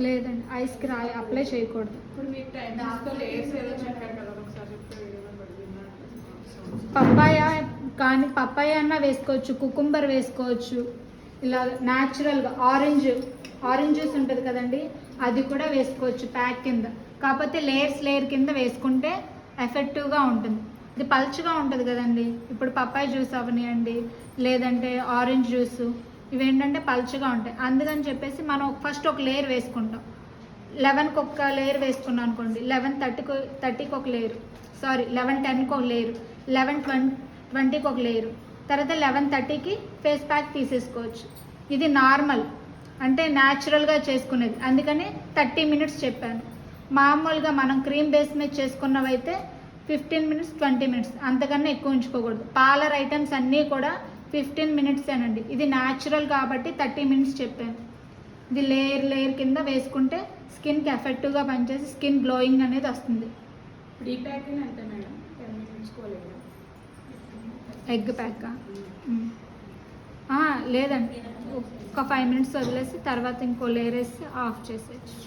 లేదండి, ఐస్కి అప్లై చేయకూడదు. పప్పాయ కానీ పప్పాయ అన్నా వేసుకోవచ్చు, కుకుంబర్ వేసుకోవచ్చు, ఇలా న్యాచురల్గా ఆరెంజ్ జ్యూస్ ఉంటుంది కదండి, అది కూడా వేసుకోవచ్చు ప్యాక్ కింద. కాకపోతే లేయర్ కింద వేసుకుంటే ఎఫెక్టివ్గా ఉంటుంది. ఇది పల్చగా ఉంటుంది కదండి, ఇప్పుడు పప్పాయ జ్యూస్ అవనియండి, లేదంటే ఆరెంజ్ జ్యూసు, ఇవేంటంటే పల్చగా ఉంటాయి. అందుకని చెప్పేసి మనం ఫస్ట్ ఒక లేయర్ వేసుకుంటాం. 11కి ఒక లేయర్ వేసుకున్నాం అనుకోండి, 11:30కి ఒక లేయరు, 11:10కి ఒక లేయరు, 11:20కి ఒక లేయరు, తర్వాత 11:30కి ఫేస్ ప్యాక్ తీసేసుకోవచ్చు. ఇది నార్మల్ అంటే న్యాచురల్గా చేసుకునేది, అందుకని 30 మినిట్స్ చెప్పాను. మామూలుగా మనం క్రీమ్ బేస్ మీద చేసుకున్నవైతే 15 మినిట్స్ 20 మినిట్స్, అంతకన్నా ఎక్కువ ఉంచుకోకూడదు. పార్లర్ ఐటమ్స్ అన్నీ కూడా 15 మినిట్సేనండి. ఇది న్యాచురల్ కాబట్టి 30 మినిట్స్ చెప్పాను. ఇది లేయర్ కింద వేసుకుంటే స్కిన్కి ఎఫెక్టివ్గా పనిచేసి స్కిన్ గ్లోయింగ్ అనేది వస్తుంది. ఎగ్ ప్యాకా? లేదండి, ఒక 5 మినిట్స్ వదిలేసి తర్వాత ఇంకో లేయర్ వేసి ఆఫ్ చేసేయచ్చు.